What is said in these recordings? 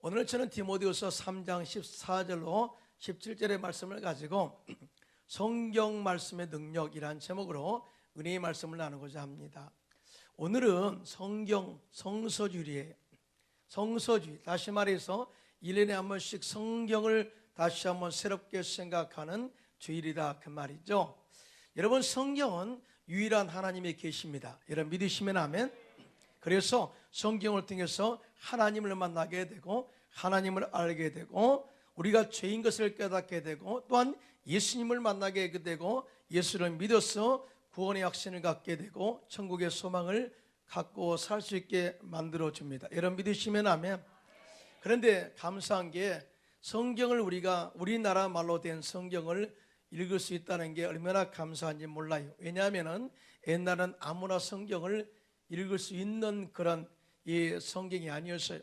오늘 저는 디모데후서 3장 14절로 17절의 말씀을 가지고 성경 말씀의 능력이란 제목으로 은혜의 말씀을 나누고자 합니다. 오늘은 성경 성서주일이에요. 성서주일, 다시 말해서 1년에 한 번씩 성경을 다시 한번 새롭게 생각하는 주일이다 그 말이죠. 여러분, 성경은 유일한 하나님의 계시입니다. 여러분 믿으시면 아멘. 그래서 성경을 통해서 하나님을 만나게 되고 하나님을 알게 되고 우리가 죄인 것을 깨닫게 되고 또한 예수님을 만나게 되고 예수를 믿어서 구원의 확신을 갖게 되고 천국의 소망을 갖고 살 수 있게 만들어줍니다. 여러분 믿으시면 아멘. 그런데 감사한 게 성경을 우리가 우리나라 말로 된 성경을 읽을 수 있다는 게 얼마나 감사한지 몰라요. 왜냐하면 옛날은 아무나 성경을 읽을 수 있는 그런 이 성경이 아니었어요.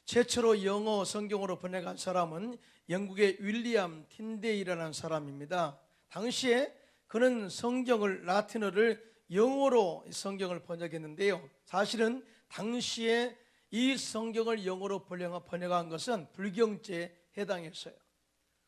최초로 영어 성경으로 번역한 사람은 영국의 윌리엄 틴데이라는 사람입니다. 당시에 그는 성경을 라틴어를 영어로 성경을 번역했는데요. 사실은 당시에 이 성경을 영어로 번역한 것은 불경죄에 해당했어요.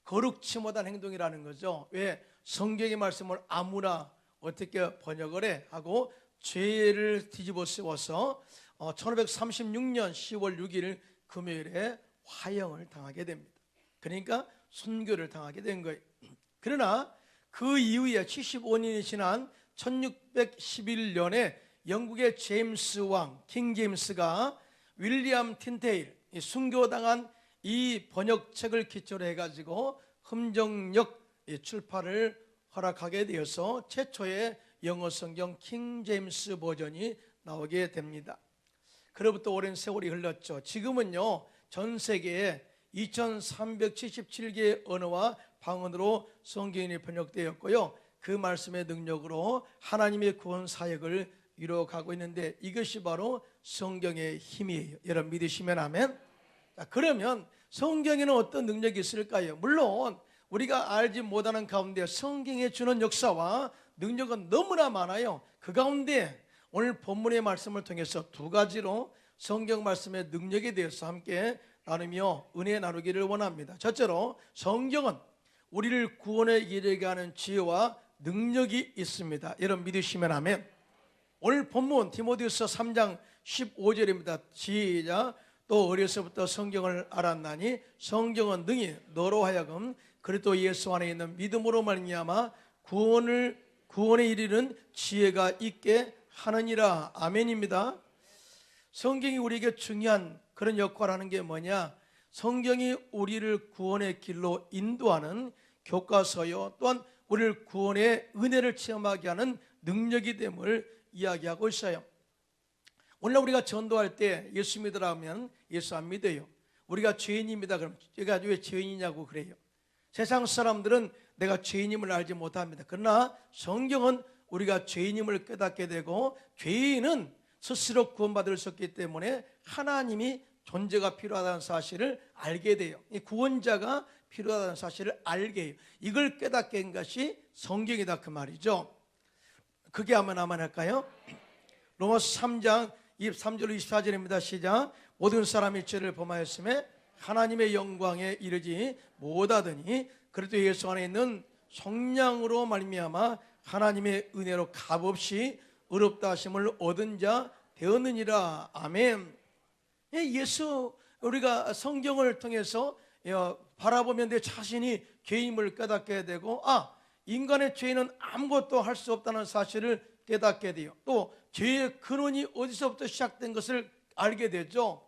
거룩치 못한 행동이라는 거죠. 왜? 성경의 말씀을 아무나 어떻게 번역을 해? 하고 죄를 뒤집어 쓰워서 1536년 10월 6일 금요일에 화형을 당하게 됩니다. 그러니까 순교를 당하게 된 거예요. 그러나 그 이후에 75년이 지난 1611년에 영국의 제임스 왕, 킹 제임스가 윌리엄 틴데일, 순교당한 이 번역책을 기초로 해가지고 흠정역 출판을 허락하게 되어서 최초의 영어 성경 킹 제임스 버전이 나오게 됩니다. 그로부터 오랜 세월이 흘렀죠. 지금은요, 전 세계에 2377개의 언어와 방언으로 성경이 번역되었고요, 그 말씀의 능력으로 하나님의 구원 사역을 이루어가고 있는데 이것이 바로 성경의 힘이에요. 여러분 믿으시면 아멘. 자, 그러면 성경에는 어떤 능력이 있을까요? 물론 우리가 알지 못하는 가운데 성경에 주는 역사와 능력은 너무나 많아요. 그 가운데 오늘 본문의 말씀을 통해서 두 가지로 성경 말씀의 능력에 대해서 함께 나누며 은혜 나누기를 원합니다. 첫째로 성경은 우리를 구원에 이르게 하는 지혜와 능력이 있습니다. 여러분 믿으시면 아멘. 오늘 본문 디모데후서 3장 15절입니다. 시작. 또 어려서부터 성경을 알았나니 성경은 능히 너로 하여금 그리스도 예수 안에 있는 믿음으로 말미암아 구원에 이르는 지혜가 있게 하느니라. 아멘입니다. 성경이 우리에게 중요한 그런 역할을 하는 게 뭐냐? 성경이 우리를 구원의 길로 인도하는 교과서요, 또한 우리를 구원의 은혜를 체험하게 하는 능력이 됨을 이야기하고 있어요. 오늘 우리가 전도할 때 예수 믿으라 하면 예수 안 믿어요. 우리가 죄인입니다. 그럼 제가 왜 죄인이냐고 그래요. 세상 사람들은 내가 죄인임을 알지 못합니다. 그러나 성경은 우리가 죄인임을 깨닫게 되고 죄인은 스스로 구원받을 수 없기 때문에 하나님이 존재가 필요하다는 사실을 알게 돼요. 이 구원자가 필요하다는 사실을 알게 해요. 이걸 깨닫게 한 것이 성경이다 그 말이죠. 그게 아멘 할까요? 로마서 3장 23절 24절입니다. 시작. 모든 사람이 죄를 범하였음에 하나님의 영광에 이르지 못하더니 그리스도 예수 안에 있는 성령으로 말미암아 하나님의 은혜로 값없이 의롭다 하심을 얻은 자 되었느니라. 아멘. 예수, 우리가 성경을 통해서 바라보면 내 자신이 죄임을 깨닫게 되고, 인간의 죄는 아무것도 할 수 없다는 사실을 깨닫게 돼요. 또 죄의 근원이 어디서부터 시작된 것을 알게 되죠.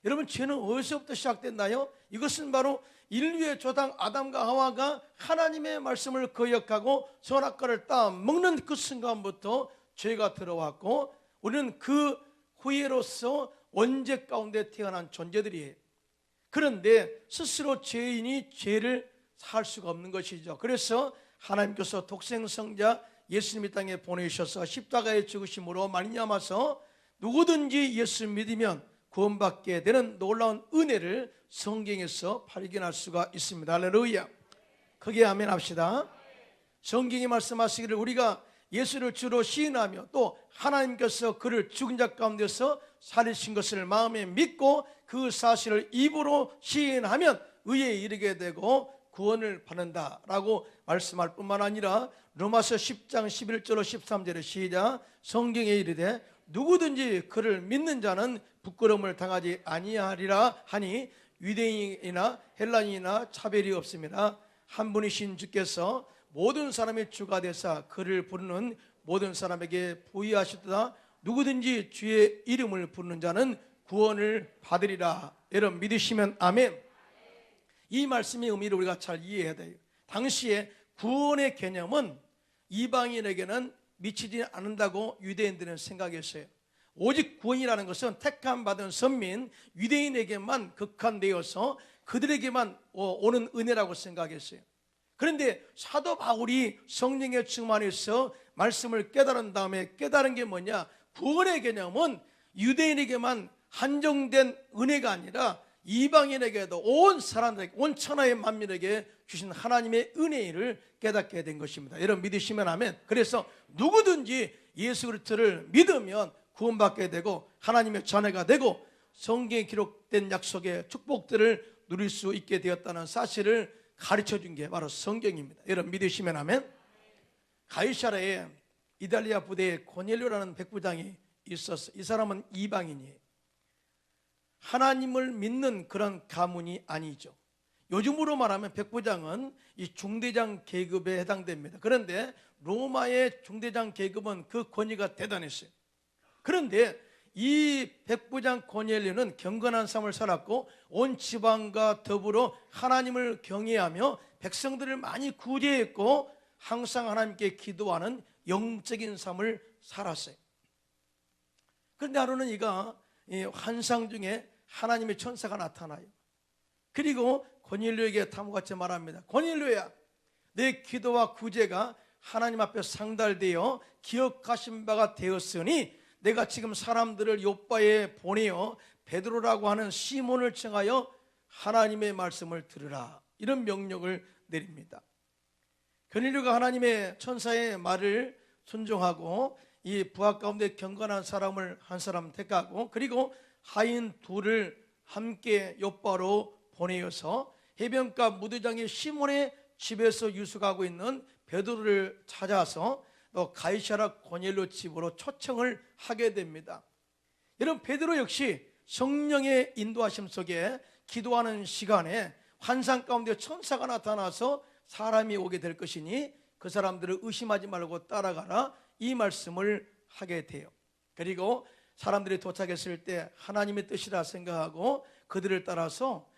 여러분, 죄는 어디서부터 시작됐나요? 이것은 바로 인류의 조상 아담과 하와가 하나님의 말씀을 거역하고 선악과를 따먹는 그 순간부터 죄가 들어왔고, 우리는 그 후예로서 원죄 가운데 태어난 존재들이에요. 그런데 스스로 죄인이 죄를 살 수가 없는 것이죠. 그래서 하나님께서 독생성자 예수님 이 땅에 보내셔서 십자가에 죽으심으로 말미암아서 누구든지 예수 믿으면 구원받게 되는 놀라운 은혜를 성경에서 발견할 수가 있습니다. 할렐루야. 크게 아멘 합시다. 성경이 말씀하시기를 우리가 예수를 주로 시인하며 또 하나님께서 그를 죽은 자 가운데서 살리신 것을 마음에 믿고 그 사실을 입으로 시인하면 의에 이르게 되고 구원을 받는다라고 말씀할 뿐만 아니라 로마서 10장 11절로 13절에 시작. 성경에 이르되 누구든지 그를 믿는 자는 부끄러움을 당하지 아니하리라 하니 유대인이나 헬라인이나 차별이 없습니다. 한 분이신 주께서 모든 사람의 주가 되사 그를 부르는 모든 사람에게 부의하시도다. 누구든지 주의 이름을 부르는 자는 구원을 받으리라. 여러분 믿으시면 아멘. 이 말씀의 의미를 우리가 잘 이해해야 돼요. 당시에 구원의 개념은 이방인에게는 미치지 않는다고 유대인들은 생각했어요. 오직 구원이라는 것은 택함 받은 선민 유대인에게만 국한되어서 그들에게만 오는 은혜라고 생각했어요. 그런데 사도 바울이 성령의 충만해서 말씀을 깨달은 다음에 깨달은 게 뭐냐? 구원의 개념은 유대인에게만 한정된 은혜가 아니라 이방인에게도 온 사람들에게, 온 천하의 만민에게 주신 하나님의 은혜를 깨닫게 된 것입니다. 여러분 믿으시면 아멘. 그래서 누구든지 예수 그리스도를 믿으면 구원받게 되고 하나님의 자녀가 되고 성경에 기록된 약속의 축복들을 누릴 수 있게 되었다는 사실을 가르쳐준 게 바로 성경입니다. 여러분 믿으시면 아멘. 가이사랴에 이탈리아 부대에 고넬료라는 백부장이 있었어요. 이 사람은 이방인이에요. 하나님을 믿는 그런 가문이 아니죠. 요즘으로 말하면 백부장은 이 중대장 계급에 해당됩니다. 그런데 로마의 중대장 계급은 그 권위가 대단했어요. 그런데 이 백부장 고넬료는 경건한 삶을 살았고 온 지방과 더불어 하나님을 경외하며 백성들을 많이 구제했고 항상 하나님께 기도하는 영적인 삶을 살았어요. 그런데 하루는 이가 환상 중에 하나님의 천사가 나타나요. 그리고 고넬료에게 다음같이 말합니다. 고넬료야, 내 기도와 구제가 하나님 앞에 상달되어 기억하신 바가 되었으니 내가 지금 사람들을 요바에 보내어 베드로라고 하는 시몬을 청하여 하나님의 말씀을 들으라. 이런 명령을 내립니다. 고넬료가 하나님의 천사의 말을 순종하고 이 부하 가운데 경건한 사람을 한 사람 택하고 그리고 하인 둘을 함께 요바로 보내어서 해변가 무도장의 시몬의 집에서 유숙하고 있는 베드로를 찾아서 또 가이사랴 고넬료 집으로 초청을 하게 됩니다. 여러분 베드로 역시 성령의 인도하심 속에 기도하는 시간에 환상 가운데 천사가 나타나서 사람이 오게 될 것이니 그 사람들을 의심하지 말고 따라가라, 이 말씀을 하게 돼요. 그리고 사람들이 도착했을 때 하나님의 뜻이라 생각하고 그들을 따라서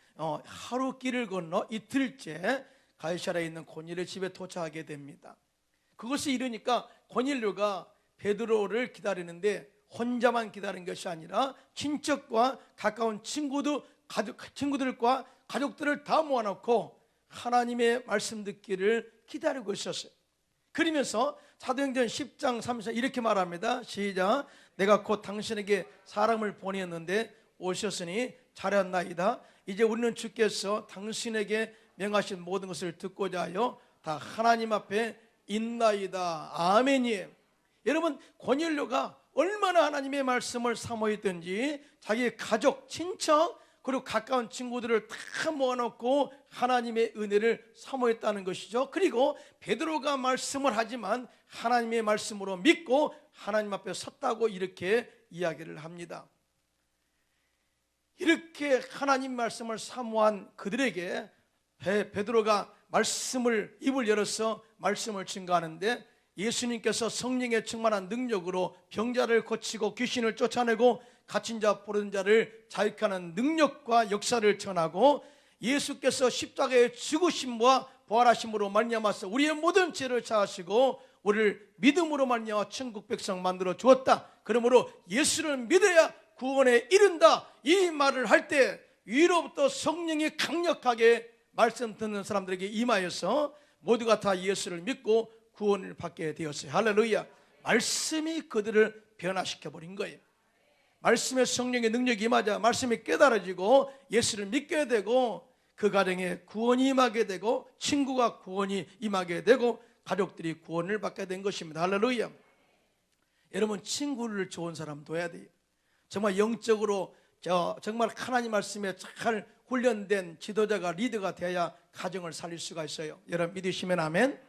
하루 길을 건너 이틀째 가이사랴에 있는 고넬료 집에 도착하게 됩니다. 그것을 이루니까 고넬료가 베드로를 기다리는데 혼자만 기다린 것이 아니라 친척과 가까운 친구들과 가족들을 다 모아놓고 하나님의 말씀 듣기를 기다리고 있었어요. 그러면서 사도행전 10장 3절 이렇게 말합니다. 시작. 내가 곧 당신에게 사람을 보냈는데 오셨으니 잘했나이다. 이제 우리는 주께서 당신에게 명하신 모든 것을 듣고자 하여 다 하나님 앞에 있나이다. 아멘이에요. 여러분 고넬료가 얼마나 하나님의 말씀을 사모했던지 자기의 가족, 친척 그리고 가까운 친구들을 다 모아놓고 하나님의 은혜를 사모했다는 것이죠. 그리고 베드로가 말씀을 하지만 하나님의 말씀으로 믿고 하나님 앞에 섰다고 이렇게 이야기를 합니다. 이렇게 하나님 말씀을 사모한 그들에게 베드로가 말씀을 입을 열어서 말씀을 증거하는데 예수님께서 성령의 충만한 능력으로 병자를 고치고 귀신을 쫓아내고 갇힌 자 부른 자를 자유케하는 능력과 역사를 전하고 예수께서 십자가의 죽으심과 부활하심으로 말미암아서 우리의 모든 죄를 사하시고 우리를 믿음으로 말미암아 천국 백성 만들어 주었다. 그러므로 예수를 믿어야 구원에 이른다. 이 말을 할 때 위로부터 성령이 강력하게 말씀 듣는 사람들에게 임하여서 모두가 다 예수를 믿고 구원을 받게 되었어요. 할렐루야. 말씀이 그들을 변화시켜 버린 거예요. 말씀의 성령의 능력이 임하자 말씀이 깨달아지고 예수를 믿게 되고 그 가정에 구원이 임하게 되고 친구가 구원이 임하게 되고 가족들이 구원을 받게 된 것입니다. 할렐루야. 여러분, 친구를 좋은 사람 둬야 돼요. 정말 영적으로 정말 하나님 말씀에 잘 훈련된 지도자가, 리더가 되어야 가정을 살릴 수가 있어요. 여러분 믿으시면 아멘.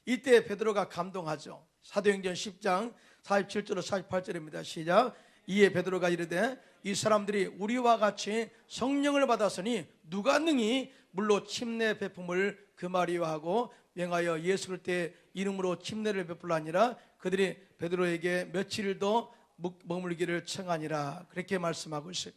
이때 베드로가 감동하죠. 사도행전 10장 47절로 48절입니다. 시작. 이에 베드로가 이르되 이 사람들이 우리와 같이 성령을 받았으니 누가 능히 물로 침례 베품을 금하리하고 명하여 예수 그리스도의 이름으로 침례를 베풀라니라. 그들이 베드로에게 며칠 더 머물기를 청하니라. 그렇게 말씀하고 있어요.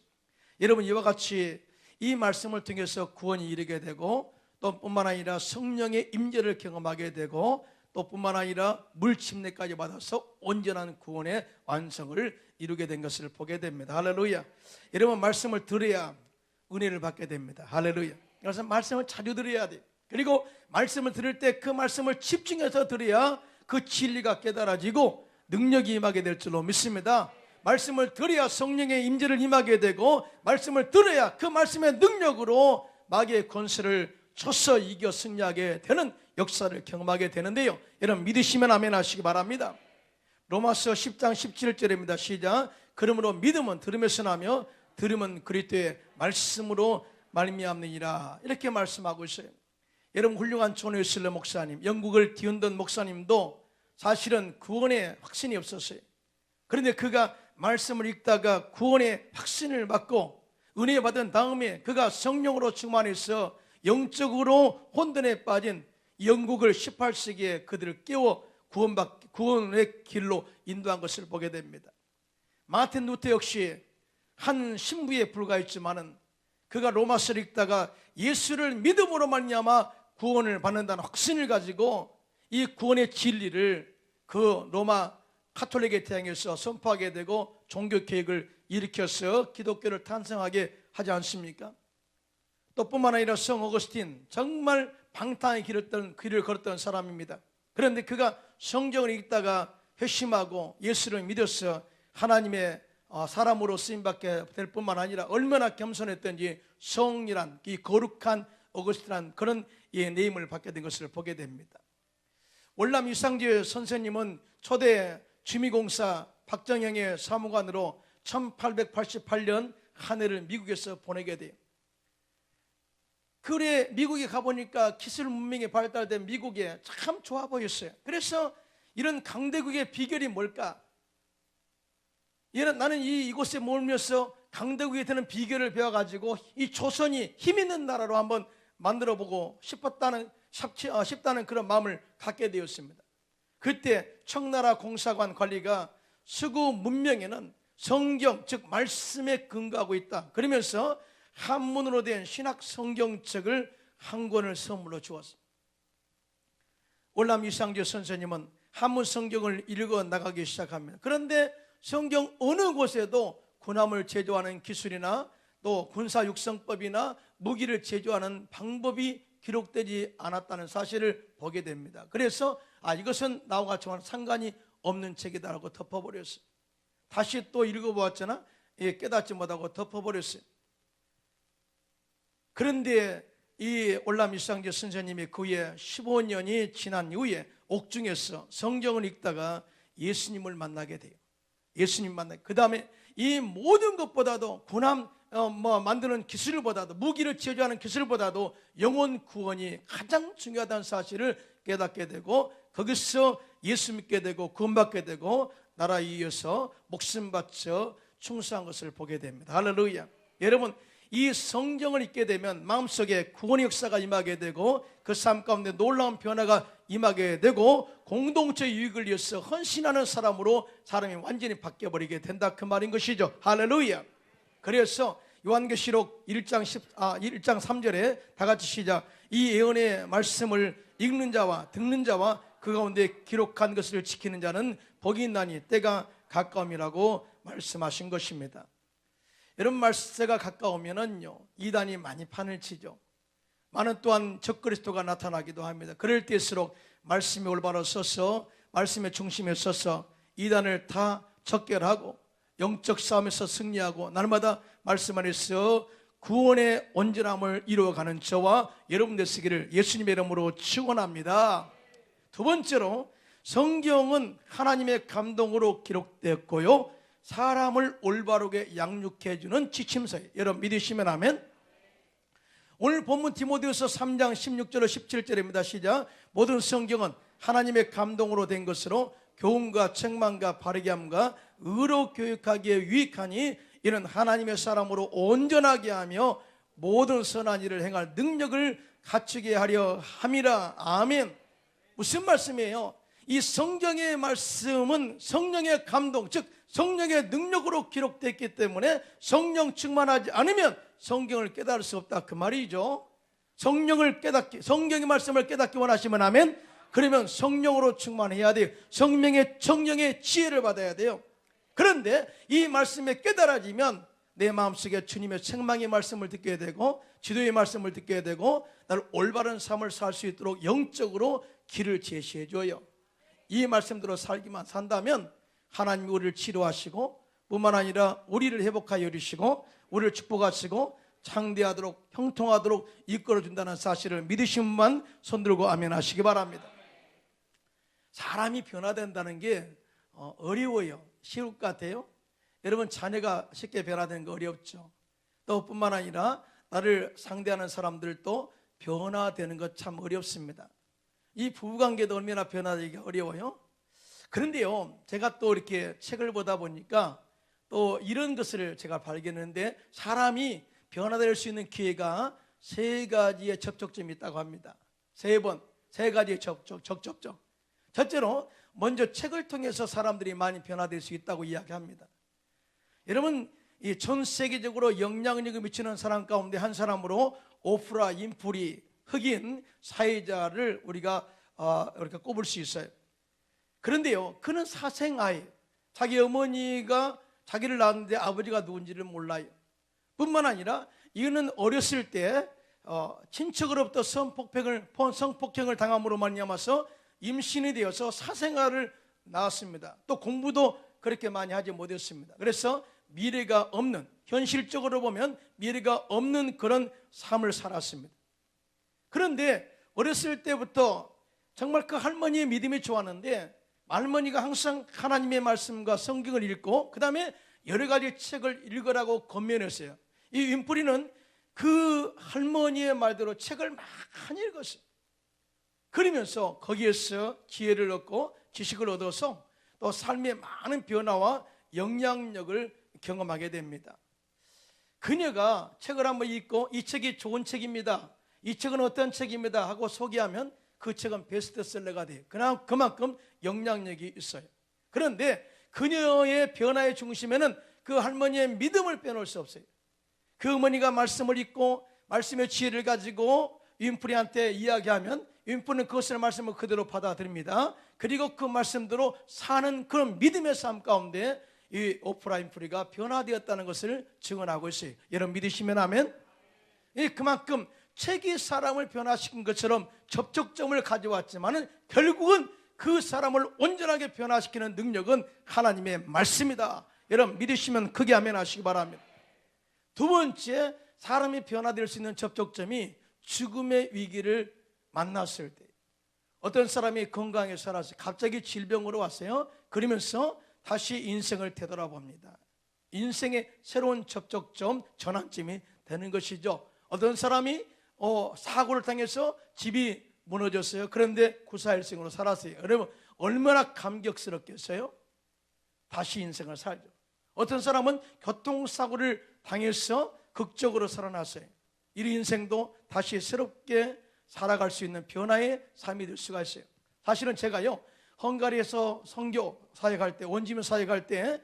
여러분, 이와 같이 이 말씀을 통해서 구원이 이르게 되고, 또 뿐만 아니라 성령의 임재를 경험하게 되고, 또 뿐만 아니라 물 침례까지 받아서 온전한 구원의 완성을 이루게 된 것을 보게 됩니다. 할렐루야. 여러분, 말씀을 들어야 은혜를 받게 됩니다. 할렐루야. 그래서 말씀을 자주 들어야 돼요. 그리고 말씀을 들을 때 그 말씀을 집중해서 들어야 그 진리가 깨달아지고 능력이 임하게 될 줄로 믿습니다. 말씀을 들어야 성령의 임재를 임하게 되고, 말씀을 들어야 그 말씀의 능력으로 마귀의 권세를 쳐서 이겨 승리하게 되는 역사를 경험하게 되는데요. 여러분 믿으시면 아멘 하시기 바랍니다. 로마서 10장 17절입니다. 시작. 그러므로 믿음은 들음에서 나며 들음은 그리스도의 말씀으로 말미암느니라. 이렇게 말씀하고 있어요. 여러분, 훌륭한 존 웨슬리 목사님, 영국을 뒤흔든 목사님도 사실은 구원에 확신이 없었어요. 그런데 그가 말씀을 읽다가 구원의 확신을 받고 은혜 받은 다음에 그가 성령으로 충만해서 영적으로 혼돈에 빠진 영국을 18세기에 그들을 깨워 구원의 길로 인도한 것을 보게 됩니다. 마틴 루터 역시 한 신부에 불과했지만은 그가 로마서를 읽다가 예수를 믿음으로 말미암아 구원을 받는다는 확신을 가지고 이 구원의 진리를 그 로마 카톨릭에 대항해서 선포하게 되고 종교개혁을 일으켜서 기독교를 탄생하게 하지 않습니까? 또 뿐만 아니라 성 어거스틴, 정말 방탕의 길을 걸었던 사람입니다. 그런데 그가 성경을 읽다가 회심하고 예수를 믿어서 하나님의 사람으로 쓰임받게 될 뿐만 아니라 얼마나 겸손했던지 성이란, 이 거룩한 어거스틴이란 그런 네임을 받게 된 것을 보게 됩니다. 월남 이상재 선생님은 초대 주미공사 박정영의 사무관으로 1888년 한 해를 미국에서 보내게 돼요. 그래 미국에 가보니까 기술 문명이 발달된 미국에 참 좋아 보였어요. 그래서 이런 강대국의 비결이 뭘까? 나는 이곳에 머물면서 강대국이 되는 비결을 배워가지고 이 조선이 힘 있는 나라로 한번 만들어보고 싶다는 그런 마음을 갖게 되었습니다. 그때 청나라 공사관 관리가 서구 문명에는 성경, 즉 말씀에 근거하고 있다 그러면서 한문으로 된 신학 성경책을 한 권을 선물로 주었습니다. 월남 이상재 선생님은 한문 성경을 읽어 나가기 시작합니다. 그런데 성경 어느 곳에도 군함을 제조하는 기술이나 또 군사 육성법이나 무기를 제조하는 방법이 기록되지 않았다는 사실을 보게 됩니다. 그래서 이것은 나와 같이와는 상관이 없는 책이다라고 덮어버렸어요. 다시 또 읽어보았잖아. 깨닫지 못하고 덮어버렸어요. 그런데 이 월남 이상재 선생님이 그 후에 15년이 지난 이후에 옥중에서 성경을 읽다가 예수님을 만나게 돼요. 예수님 만나게. 그 다음에 이 모든 것보다도 군함 만드는 기술보다도, 무기를 제조하는 기술보다도 영혼 구원이 가장 중요하다는 사실을 깨닫게 되고, 거기서 예수 믿게 되고 구원받게 되고 나라에 이어서 목숨 바쳐 충성한 것을 보게 됩니다. 할렐루야. 여러분, 이 성경을 읽게 되면 마음속에 구원의 역사가 임하게 되고 그 삶 가운데 놀라운 변화가 임하게 되고 공동체 유익을 위해서 헌신하는 사람으로 사람이 완전히 바뀌어버리게 된다, 그 말인 것이죠. 할렐루야. 그래서 요한계시록 1장 3절에 다 같이 시작. 이 예언의 말씀을 읽는 자와 듣는 자와 그 가운데 기록한 것을 지키는 자는 복이 있나니 때가 가까움이라고 말씀하신 것입니다. 여러분, 말세가 가까우면은요, 이단이 많이 판을 치죠. 많은 또한 적그리스도가 나타나기도 합니다. 그럴 때일수록 말씀이 올바로 서서 말씀의 중심에 서서 이단을 다 적결하고 영적 싸움에서 승리하고 날마다 말씀 안에서 구원의 온전함을 이루어가는 저와 여러분 되시기를 예수님의 이름으로 축원합니다. 두 번째로 성경은 하나님의 감동으로 기록되었고요, 사람을 올바르게 양육해 주는 지침서예요. 여러분 믿으시면 아멘. 오늘 본문 디모데후서 3장 16절로 17절입니다. 시작. 모든 성경은 하나님의 감동으로 된 것으로 교훈과 책망과 바르게 함과 의로 교육하기에 유익하니 이는 하나님의 사람으로 온전하게 하며 모든 선한 일을 행할 능력을 갖추게 하려 함이라. 아멘. 무슨 말씀이에요? 이 성경의 말씀은 성령의 감동, 즉 성령의 능력으로 기록됐기 때문에 성령 충만하지 않으면 성경을 깨달을 수 없다, 그 말이죠. 성령의 말씀을 깨닫기 원하시면 아멘. 그러면 성령으로 충만해야 돼요. 성령의 지혜를 받아야 돼요. 그런데 이 말씀에 깨달아지면 내 마음속에 주님의 책망의 말씀을 듣게 되고 지도의 말씀을 듣게 되고 나를 올바른 삶을 살 수 있도록 영적으로 길을 제시해 줘요. 이 말씀대로 살기만 산다면 하나님이 우리를 치료하시고 뿐만 아니라 우리를 회복하여 이루시고 우리를 축복하시고 창대하도록 형통하도록 이끌어준다는 사실을 믿으시면만 손들고 아멘 하시기 바랍니다. 사람이 변화된다는 게 어려워요. 쉬울 것 같아요? 여러분 자녀가 쉽게 변화되는 거 어렵죠. 또 뿐만 아니라 나를 상대하는 사람들도 변화되는 것 참 어렵습니다. 이 부부관계도 얼마나 변화되기가 어려워요. 그런데요, 제가 또 이렇게 책을 보다 보니까 또 이런 것을 제가 발견했는데, 사람이 변화될 수 있는 기회가 세 가지의 접촉점이 있다고 합니다. 세 가지의 접촉점. 첫째로 먼저 책을 통해서 사람들이 많이 변화될 수 있다고 이야기합니다. 여러분, 이 전 세계적으로 영향력을 미치는 사람 가운데 한 사람으로 오프라 윈프리, 흑인 사회자를 우리가 이렇게 꼽을 수 있어요. 그런데요, 그는 사생아예요. 자기 어머니가 자기를 낳았는데 아버지가 누군지를 몰라요. 뿐만 아니라 이거는 어렸을 때 친척으로부터 성폭행을 당함으로 말미암아서 임신이 되어서 사생아를 낳았습니다. 또 공부도 그렇게 많이 하지 못했습니다. 그래서 미래가 없는, 현실적으로 보면 미래가 없는 그런 삶을 살았습니다. 그런데 어렸을 때부터 정말 그 할머니의 믿음이 좋았는데, 할머니가 항상 하나님의 말씀과 성경을 읽고 그 다음에 여러 가지 책을 읽으라고 권면했어요. 이 윈프리는 그 할머니의 말대로 책을 많이 읽었어요. 그러면서 거기에서 지혜를 얻고 지식을 얻어서 또 삶의 많은 변화와 영향력을 경험하게 됩니다. 그녀가 책을 한번 읽고 이 책이 좋은 책입니다, 이 책은 어떤 책입니다 하고 소개하면 그 책은 베스트셀러가 돼요. 그만큼 영향력이 있어요. 그런데 그녀의 변화의 중심에는 그 할머니의 믿음을 빼놓을 수 없어요. 그 어머니가 말씀을 읽고 말씀의 지혜를 가지고 윈프리한테 이야기하면 윈프리는 그것을 말씀을 그대로 받아들입니다. 그리고 그 말씀대로 사는 그런 믿음의 삶 가운데 이 오프라 윈프리가 변화되었다는 것을 증언하고 있어요. 여러분 믿으시면 아멘. 그만큼 책이 사람을 변화시킨 것처럼 접촉점을 가져왔지만 결국은 그 사람을 온전하게 변화시키는 능력은 하나님의 말씀이다. 여러분 믿으시면 크게 아멘 하시기 바랍니다. 두 번째, 사람이 변화될 수 있는 접촉점이 죽음의 위기를 만났을 때, 어떤 사람이 건강하게 살아서 갑자기 질병으로 왔어요. 그러면서 다시 인생을 되돌아봅니다. 인생의 새로운 접촉점, 전환점이 되는 것이죠. 어떤 사람이 사고를 당해서 집이 무너졌어요. 그런데 구사일생으로 살았어요. 여러분 얼마나 감격스럽겠어요? 다시 인생을 살죠. 어떤 사람은 교통사고를 당해서 극적으로 살아났어요. 이 인생도 다시 새롭게 살아갈 수 있는 변화의 삶이 될 수가 있어요. 사실은 제가요, 헝가리에서 선교 사역할 때, 원주민 사역할 때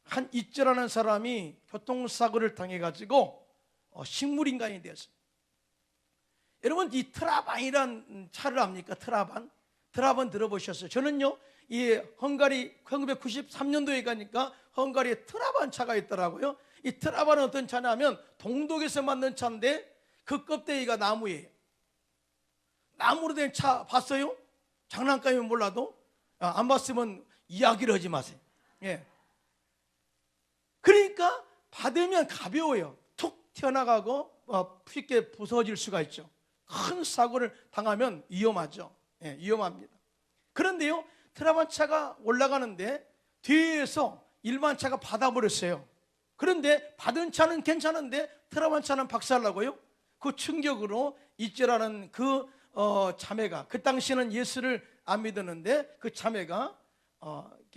한 이쩌라는 사람이 교통사고를 당해가지고 식물인간이 되었어요. 여러분 이 트라반이란 차를 압니까? 트라반 들어보셨어요? 저는요, 이 헝가리 1993년도에 가니까 헝가리에 트라반 차가 있더라고요. 이 트라반은 어떤 차냐면 동독에서 만든 차인데 그 껍데기가 나무예요. 나무로 된 차 봤어요? 장난감이면 몰라도 안 봤으면 이야기를 하지 마세요. 예. 그러니까 받으면 가벼워요. 툭 튀어나가고 쉽게 부서질 수가 있죠. 큰 사고를 당하면 위험하죠. 예, 위험합니다. 그런데요, 트라만 차가 올라가는데 뒤에서 일반 차가 받아버렸어요. 그런데 받은 차는 괜찮은데 트라만 차는 박살나고요. 그 충격으로 이제라는 그 자매가, 그 당시에는 예수를 안 믿었는데 그 자매가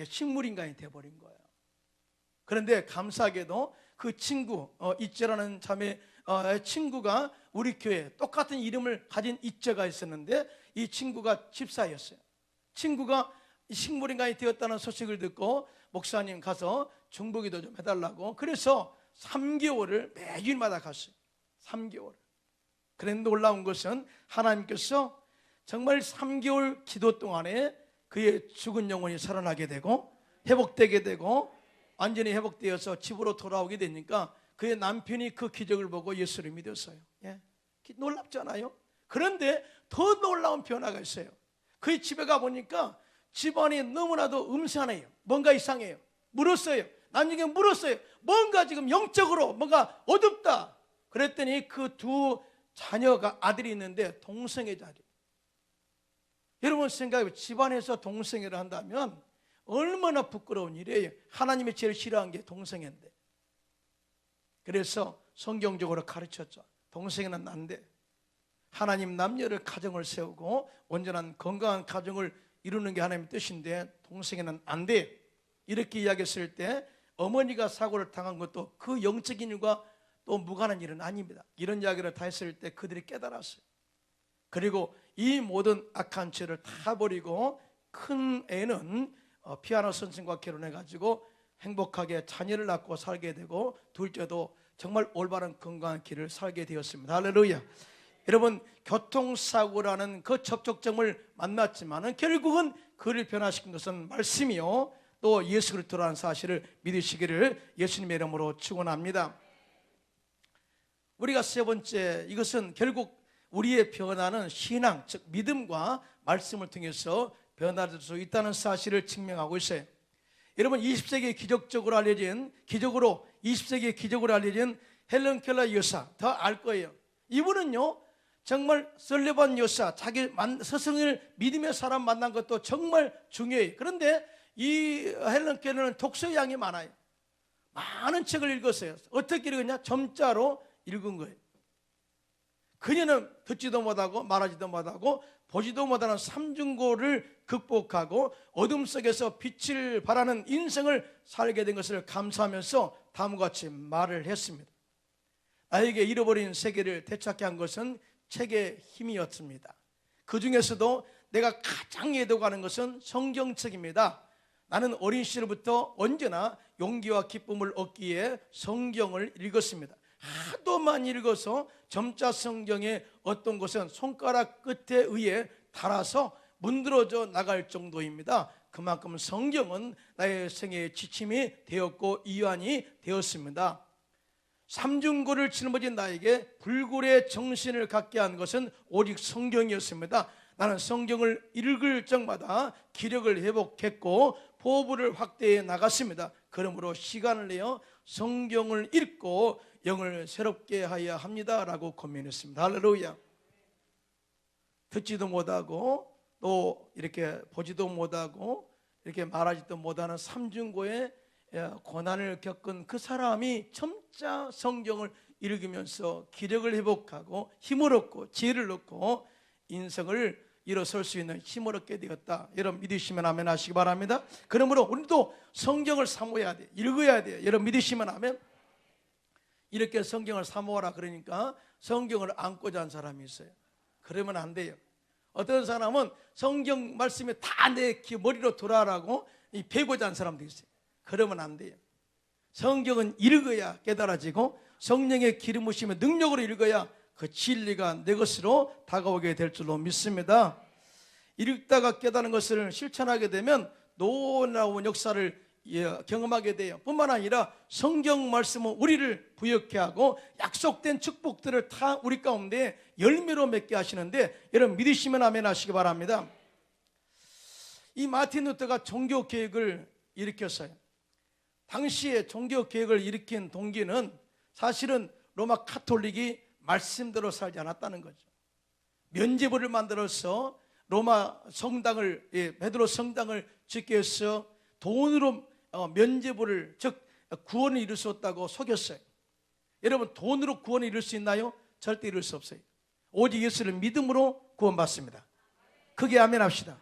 식물인간이 돼버린 거예요. 그런데 감사하게도 그 친구, 이제라는 자매 친구가 우리 교회에 똑같은 이름을 가진 이제가 있었는데 이 친구가 집사였어요. 친구가 식물인간이 되었다는 소식을 듣고 목사님 가서 중보기도 좀 해달라고, 그래서 3개월을 매일마다 갔어요. 3개월. 그런데 놀라운 것은 하나님께서 정말 3개월 기도 동안에 그의 죽은 영혼이 살아나게 되고 회복되게 되고 완전히 회복되어서 집으로 돌아오게 되니까 그의 남편이 그 기적을 보고 예수를 믿었어요. 예. 놀랍잖아요. 그런데 더 놀라운 변화가 있어요. 그의 집에 가보니까 집안이 너무나도 음산해요. 뭔가 이상해요. 물었어요. 나중에 물었어요. 뭔가 지금 영적으로 뭔가 어둡다. 그랬더니 그 두 자녀가 아들이 있는데 동성애 자리. 여러분 생각해보세요. 집안에서 동성애를 한다면 얼마나 부끄러운 일이에요. 하나님이 제일 싫어하는 게 동성애인데. 그래서 성경적으로 가르쳤죠. 동성애는 안 돼. 하나님 남녀를 가정을 세우고 온전한 건강한 가정을 이루는 게 하나님의 뜻인데 동성애는 안 돼. 이렇게 이야기했을 때 어머니가 사고를 당한 것도 그 영적인 일과 또 무관한 일은 아닙니다. 이런 이야기를 다 했을 때 그들이 깨달았어요. 그리고 이 모든 악한 죄를 다 버리고 큰 애는 피아노 선생과 결혼해가지고 행복하게 자녀를 낳고 살게 되고 둘째도 정말 올바른 건강한 길을 살게 되었습니다. 할렐루야. 여러분, 교통사고라는 그 접촉점을 만났지만 결국은 그를 변화시킨 것은 말씀이요 또 예수 그리스도라는 사실을 믿으시기를 예수님의 이름으로 축원합니다. 우리가 세 번째, 이것은 결국 우리의 변화는 신앙, 즉 믿음과 말씀을 통해서 변화될 수 있다는 사실을 증명하고 있어요. 여러분, 20세기에 기적으로 알려진 헬런 켈러 여사 다 알 거예요. 이분은요 정말 설레반 여사, 자기 스승을 믿음의 사람 만난 것도 정말 중요해요. 그런데 이 헬런 켈러는 독서량이 많아요. 많은 책을 읽었어요. 어떻게 읽었냐? 점자로 읽은 거예요. 그녀는 듣지도 못하고 말하지도 못하고 보지도 못하는 삼중고를 극복하고 어둠 속에서 빛을 발하는 인생을 살게 된 것을 감사하면서 다음과 같이 말을 했습니다. 나에게 잃어버린 세계를 되찾게 한 것은 책의 힘이었습니다. 그 중에서도 내가 가장 애도가는 것은 성경책입니다. 나는 어린 시절부터 언제나 용기와 기쁨을 얻기에 성경을 읽었습니다. 하도 많이 읽어서 점자 성경의 어떤 곳은 손가락 끝에 의해 달아서 문드러져 나갈 정도입니다. 그만큼 성경은 나의 생애의 지침이 되었고 이완이 되었습니다. 삼중고를 짊어진 나에게 불굴의 정신을 갖게 한 것은 오직 성경이었습니다. 나는 성경을 읽을 적마다 기력을 회복했고 포부를 확대해 나갔습니다. 그러므로 시간을 내어 성경을 읽고 영을 새롭게 하여야 합니다라고 고민했습니다. 할렐루야. 듣지도 못하고 또 이렇게 보지도 못하고 이렇게 말하지도 못하는 삼중고의 고난을 겪은 그 사람이 점자 성경을 읽으면서 기력을 회복하고 힘을 얻고 지혜를 얻고 인생을 일어설 수 있는 힘을 얻게 되었다. 여러분 믿으시면 아멘 하시기 바랍니다. 그러므로 우리도 성경을 사모해야 돼. 읽어야 돼. 여러분 믿으시면 아멘. 이렇게 성경을 사모하라 그러니까 성경을 안고 잔 사람이 있어요. 그러면 안 돼요. 어떤 사람은 성경 말씀이 다 내 머리로 돌아라고 베고 잔 사람도 있어요. 그러면 안 돼요. 성경은 읽어야 깨달아지고 성령의 기름 부으심의 능력으로 읽어야 그 진리가 내 것으로 다가오게 될 줄로 믿습니다. 읽다가 깨닫는 것을 실천하게 되면 놀라운 역사를 경험하게 돼요. 뿐만 아니라 성경 말씀은 우리를 부욕케 하고 약속된 축복들을 다 우리 가운데 열매로 맺게 하시는데 여러분 믿으시면 아멘 하시기 바랍니다. 이 마틴 루터가 종교개혁을 일으켰어요. 당시에 종교개혁을 일으킨 동기는 사실은 로마 카톨릭이 말씀대로 살지 않았다는 거죠. 면죄부를 만들어서 로마 성당을, 베드로 성당을 짓기 위해서 돈으로 면죄부를, 즉 구원을 이룰 수 없다고 속였어요. 여러분, 돈으로 구원을 이룰 수 있나요? 절대 이룰 수 없어요. 오직 예수를 믿음으로 구원받습니다. 크게 아멘 합시다.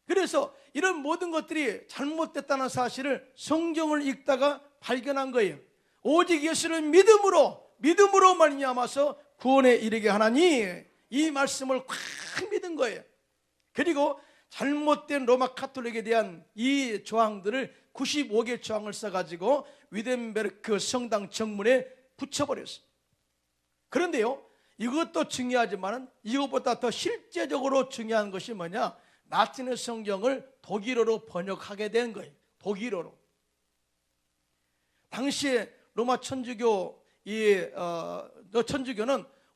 그래서 이런 모든 것들이 잘못됐다는 사실을 성경을 읽다가 발견한 거예요. 오직 예수를 믿음으로 말미암아서 구원에 이르게 하나니, 이 말씀을 꽉 믿은 거예요. 그리고 잘못된 로마 카톨릭에 대한 이 조항들을 95개 조항을 써가지고 위덴베르크 성당 정문에 붙여버렸어요. 그런데요, 이것도 중요하지만 이것보다 더 실제적으로 중요한 것이 뭐냐? 라틴어 성경을 독일어로 번역하게 된 거예요. 독일어로. 당시에 로마 천주교는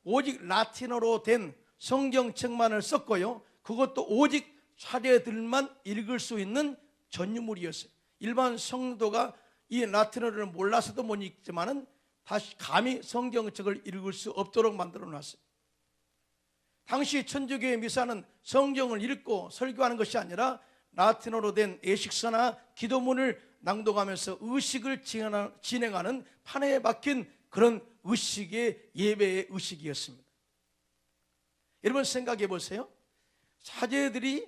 오직 라틴어로 된 성경책만을 썼고요, 그것도 오직 사례들만 읽을 수 있는 전유물이었어요. 일반 성도가 이 라틴어를 몰라서도 못 읽지만은 다시 감히 성경책을 읽을 수 없도록 만들어 놨어요. 당시 천주교의 미사는 성경을 읽고 설교하는 것이 아니라 라틴어로 된 예식서나 기도문을 낭독하면서 의식을 진행하는 판에 박힌 그런 의식의, 예배의 의식이었습니다. 여러분 생각해 보세요. 사제들이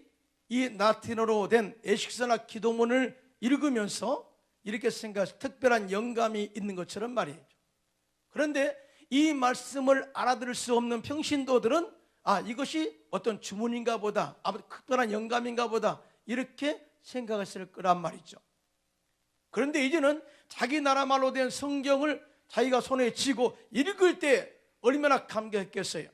이 라틴어로 된 예식서나 기도문을 읽으면서 이렇게 생각해서 특별한 영감이 있는 것처럼 말이에요. 그런데 이 말씀을 알아들을 수 없는 평신도들은 이것이 어떤 주문인가 보다, 특별한 영감인가 보다, 이렇게 생각했을 거란 말이죠. 그런데 이제는 자기 나라 말로 된 성경을 자기가 손에 쥐고 읽을 때 얼마나 감격했겠어요.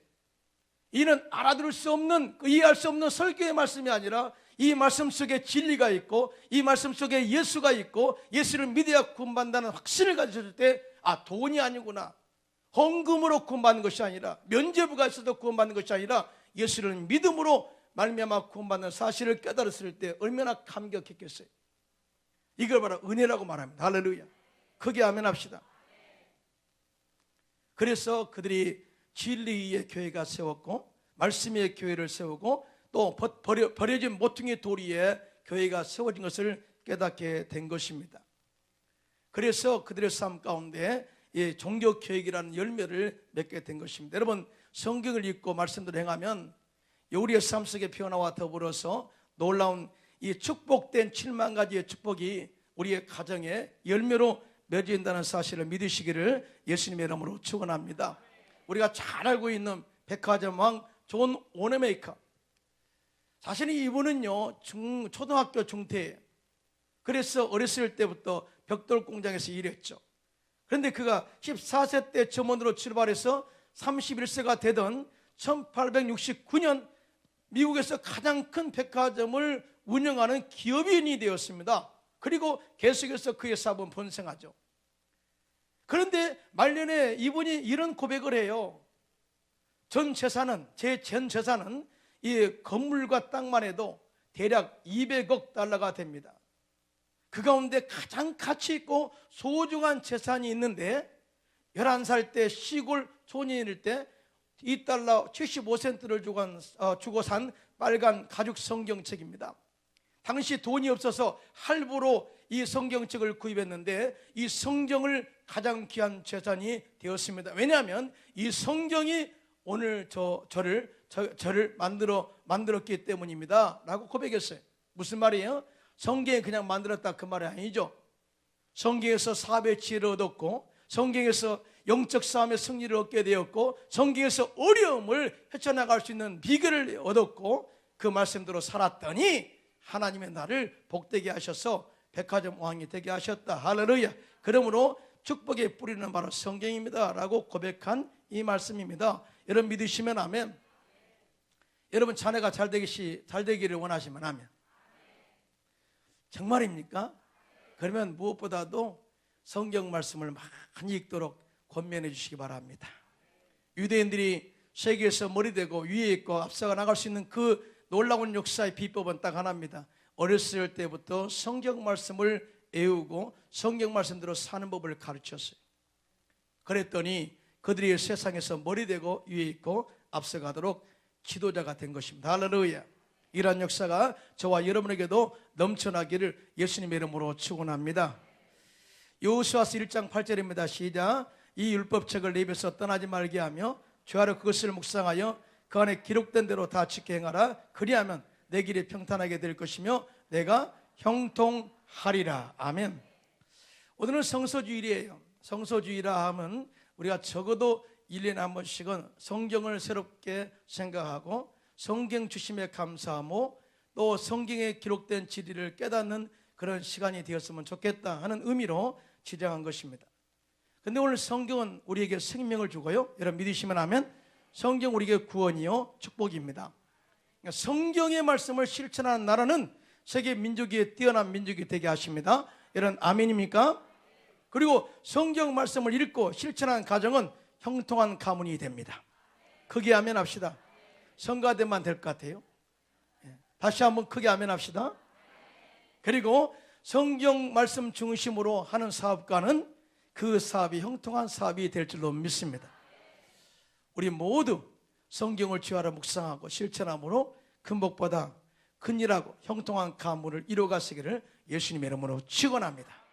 이는 알아들을 수 없는, 이해할 수 없는 설교의 말씀이 아니라 이 말씀 속에 진리가 있고 이 말씀 속에 예수가 있고 예수를 믿어야 구원받는다는 확신을 가졌을 때 돈이 아니구나, 헌금으로 구원받는 것이 아니라, 면죄부가 있어도 구원받는 것이 아니라 예수를 믿음으로 말미암아 구원받는 사실을 깨달았을 때 얼마나 감격했겠어요. 이걸 바로 은혜라고 말합니다. 할렐루야. 크게 아멘 합시다. 그래서 그들이 진리의 교회가 세웠고 말씀의 교회를 세우고 또 버려진 모퉁이 돌 위에 교회가 세워진 것을 깨닫게 된 것입니다. 그래서 그들의 삶 가운데 종교개혁이라는 열매를 맺게 된 것입니다. 여러분, 성경을 읽고 말씀대로 행하면 우리의 삶 속에 변화와 더불어서 놀라운 이 축복된 7만 가지의 축복이 우리의 가정에 열매로 맺어진다는 사실을 믿으시기를 예수님의 이름으로 축원합니다. 우리가 잘 알고 있는 백화점 왕 존 워너메이커, 자신이 이분은요 초등학교 중퇴예요. 그래서 어렸을 때부터 벽돌 공장에서 일했죠. 그런데 그가 14세 때 점원으로 출발해서 31세가 되던 1869년 미국에서 가장 큰 백화점을 운영하는 기업인이 되었습니다. 그리고 계속해서 그의 사업은 번성하죠. 그런데 말년에 이분이 이런 고백을 해요. 제 전 재산은 이 건물과 땅만 해도 대략 200억 달러가 됩니다. 그 가운데 가장 가치 있고 소중한 재산이 있는데 11살 때 시골 촌인일 때 $2 75센트를 주고 산 빨간 가죽 성경책입니다. 당시 돈이 없어서 할부로 이 성경책을 구입했는데 이 성경을 가장 귀한 재산이 되었습니다. 왜냐하면 이 성경이 오늘 저를 만들었기 때문입니다 라고 고백했어요. 무슨 말이에요? 성경이 그냥 만들었다 그 말이 아니죠. 성경에서 사업의 지혜를 얻었고 성경에서 영적 싸움의 승리를 얻게 되었고 성경에서 어려움을 헤쳐나갈 수 있는 비결을 얻었고 그 말씀대로 살았더니 하나님의 나를 복되게 하셔서 백화점 왕이 되게 하셨다. 할렐루야. 그러므로 축복의 뿌리는 바로 성경입니다 라고 고백한 이 말씀입니다. 여러분 믿으시면 아멘. 여러분 자녀가 잘 되기를 원하시면 아멘. 정말입니까? 그러면 무엇보다도 성경 말씀을 많이 읽도록 권면해 주시기 바랍니다. 유대인들이 세계에서 머리되고 위에 있고 앞서가 나갈 수 있는 그 놀라운 역사의 비법은 딱 하나입니다. 어렸을 때부터 성경 말씀을 외우고 성경 말씀대로 사는 법을 가르쳤어요. 그랬더니 그들이 세상에서 머리되고 위에 있고 앞서가도록 지도자가 된 것입니다. 할렐루야. 이러한 역사가 저와 여러분에게도 넘쳐나기를 예수님의 이름으로 축원합니다. 여호수아서 1장 8절입니다. 시작. 이 율법책을 내 입에서 떠나지 말게 하며 주야로 그것을 묵상하여 그 안에 기록된 대로 다 지켜 행하라. 그리하면 내 길이 평탄하게 될 것이며 내가 형통하리라. 아멘. 오늘은 성서주일이에요. 성서주일이라 하면 우리가 적어도 1년에 한 번씩은 성경을 새롭게 생각하고 성경 주심에 감사하고 또 성경에 기록된 진리를 깨닫는 그런 시간이 되었으면 좋겠다 하는 의미로 지정한 것입니다. 근데 오늘 성경은 우리에게 생명을 주고요, 여러분 믿으시면 하면 성경 우리에게 구원이요 축복입니다. 그러니까 성경의 말씀을 실천하는 나라는 세계 민족이 뛰어난 민족이 되게 하십니다. 여러분 아멘입니까? 그리고 성경 말씀을 읽고 실천하는 가정은 형통한 가문이 됩니다. 크게 아멘 합시다. 성가대만 될 것 같아요. 다시 한번 크게 아멘 합시다. 그리고 성경 말씀 중심으로 하는 사업가는 그 사업이 형통한 사업이 될 줄로 믿습니다. 우리 모두 성경을 주하라 묵상하고 실천함으로 큰 복보다 큰 일하고 형통한 가문을 이루어가시기를 예수님의 이름으로 축원합니다.